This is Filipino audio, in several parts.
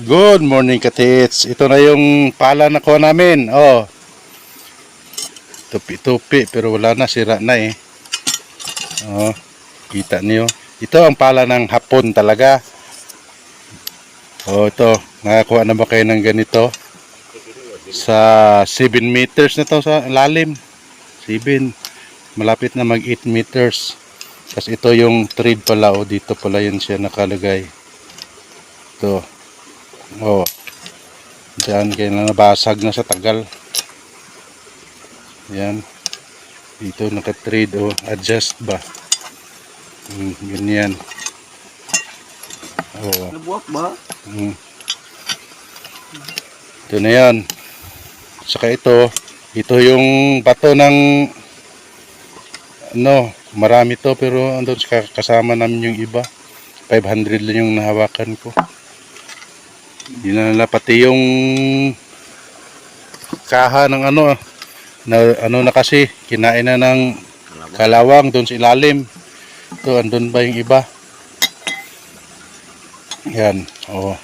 Good morning, katits. Ito na yung pala na kuha namin. Oh, tupi-tupi pero wala na, sira na eh. Oh, kita niyo. Ito ang pala ng hapon talaga. Oh, ito. Nakakuha na ba kayo ng ganito? Sa 7 meters na to sa lalim. 7. Malapit na mag 8 meters. Tapos ito yung thread pala. Oh, dito pala yun siya nakalagay. Ito. Oh. Diyan, kaya nabasag na sa tagal. Yan. Dito naka-thread o adjust ba. Ganyan. Oh. Nabuwak ba? Ito na yan. Saka ito yung bato ng marami to pero andun kasama namin yung iba. 500 lang yung nahawakan ko. Hindi na nila pati yung kaha ng na kasi kinain na ng kalawang doon sa ilalim. Ito andun ba yung iba? Yan. Oh.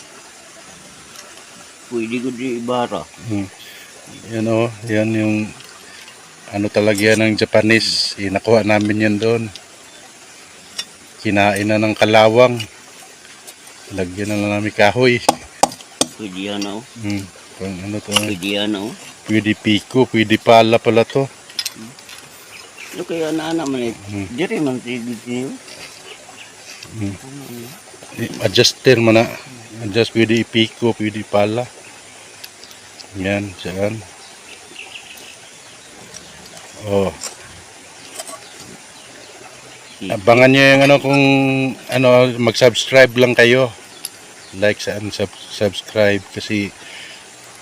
Pwede ko di ibara. Yan yan yung talaga yan ng Japanese. Nakuha namin yan doon. Kinain na ng kalawang. Lagyan na lang namin kahoy. Pwede yan o. Kung to? Pwede yan o. Pwede piko, pwede pala to. Ano kaya na man eh. Diri man tigil niyo. Adjuster mo na. Adjust, pwede ipiko, pwede pala. Yan, dyan. Oh. Abangan nyo yung kung mag-subscribe lang kayo. Like and subscribe kasi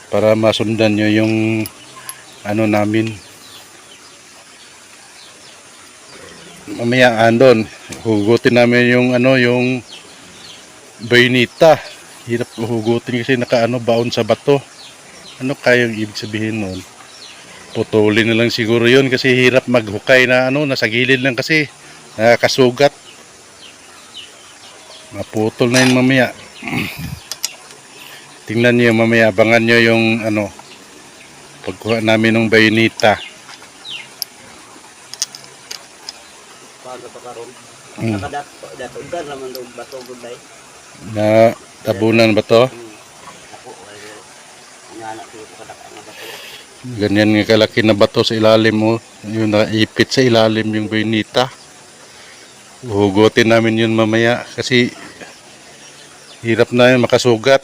para masundan nyo yung namin. Mamaya hugutin namin yung bayoneta. Hirap hugutin kasi baon sa bato. Ano kayang ibig sabihin nun? Putulin na lang siguro yun kasi hirap maghukay na nasa gilid lang kasi nakakasugat. Maputol na yun mamaya. Tingnan niyo mamaya, abangan niyo yung pagkuha namin ng bayoneta. Paano pa karon? Nakadatundan naman daw bato gulay. Na tabunan ba to? Ako anak ko kadaka nga bato. Ganyan nga kalaki na bato sa ilalim mo. Yung naipit sa ilalim yung bayoneta. Hugutin namin yun mamaya kasi hirap na yun makasugat.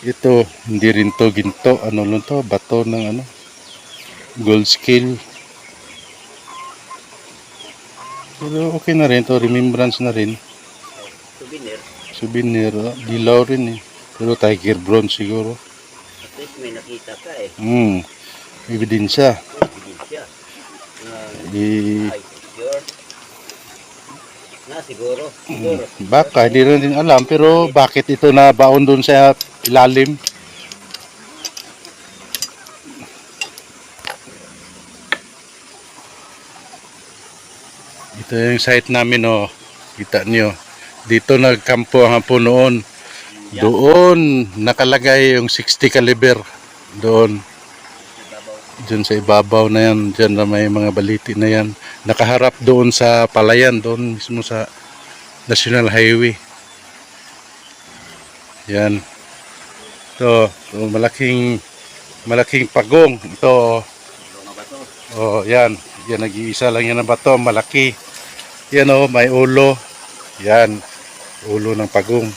Ito, hindi rin to ginto. Ano lang to? Bato ng gold scale. Pero okay na rin to. Remembrance na rin. Souvenir. Souvenir. Dilaw rin eh. Pero tiger bronze siguro. At least may nakita ka eh. Ebidensya. Ebidensya. Siguro. Baka, hindi rin alam. Pero bakit ito na baon doon sa ilalim? Ito yung site namin kita nyo. Dito nagkampo ang hapon noon. Doon nakalagay yung 60 caliber. Doon. Diyan sa ibabaw na yan. Diyan na may mga baliti na yan. Nakaharap doon sa palayan. Doon mismo sa National Highway. Yan. Ito malaking pagong. Ito. Yan. Yan, nag-iisa lang yan ng bato. Malaki. Yan may ulo. Yan. Ulo ng pagong.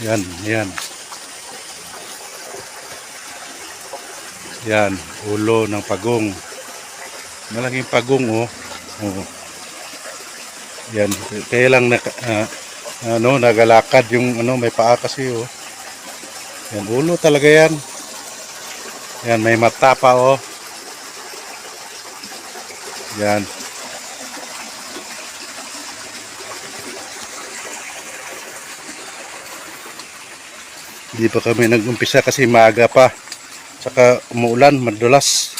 Yan. Yan. Ulo ng pagong. Malaking pagong Yan. Kaya lang nagalakad yung may paa kasi Yan. Ulo talaga yan. Yan. May mata pa Yan. Hindi pa kami nag-umpisa kasi maaga pa. Saka umuulan, madulas.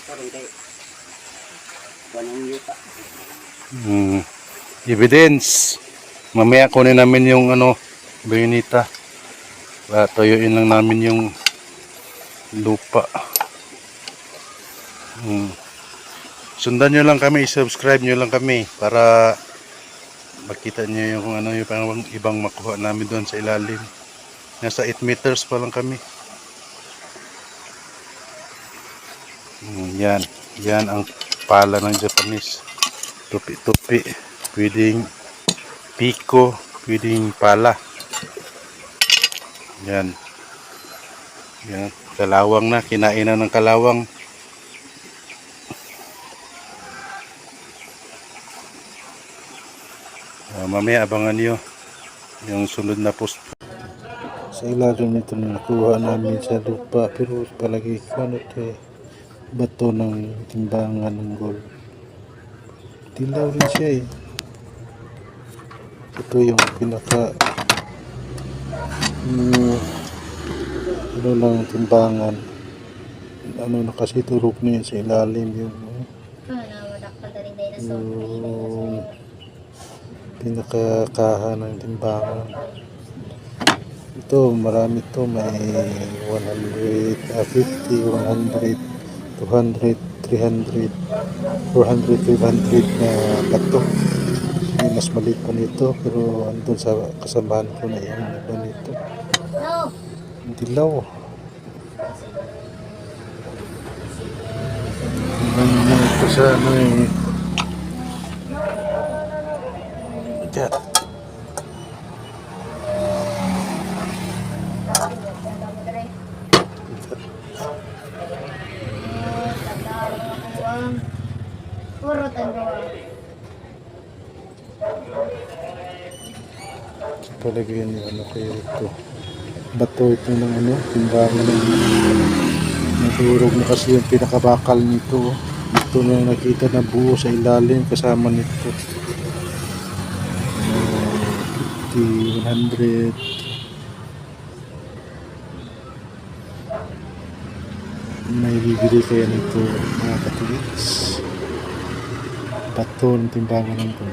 Karon kay wanang yuta. Evidence. Mamaya kunin namin yung bayonita. Tuyuin lang namin yung lupa. Sundan nyo lang kami, subscribe nyo lang kami para makita nyo yung yung ibang makuha namin doon sa ilalim. Nasa 8 meters pa lang kami. Yan ang pala ng Japanese. Tupi-tupi. Pwedeng piko, pwedeng pala. Yan. Kalawang na, kinain na ng kalawang. Mamaya abangan nyo yung sunod na post. Sa ilalim nito na nakuha namin sa lupa, pero palagi ko bato ng timbangan ng gold. Dilaw rin siya eh. Ito yung pinaka lang timbangan. Na kasi turok niya sa ilalim yung pinakakaha ng timbangan. Ito marami to, may 150, 100, 200, 300, 400, 500 na bato. May mas maliit pa nito, pero andun sa kasamahan ko na yung iba nito. Dilaw. Ito sa Diyan. Puro tanduan. Palagyan niyo kayo ito. Bato ito ng timbangan ng nadurog na kasi yung pinakabakal nito. Ito na nakita na buo sa ilalim kasama nito. 50, 100. May bibili kaya nito mga katilis. Bato ng timbangan ng ito.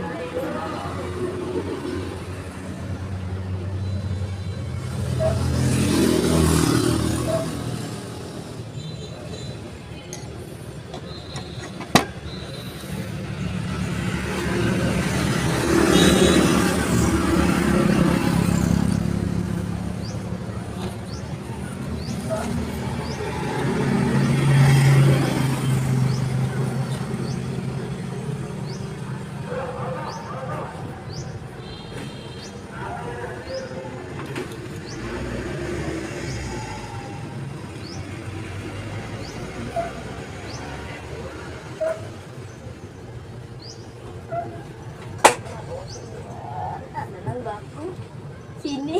Sini.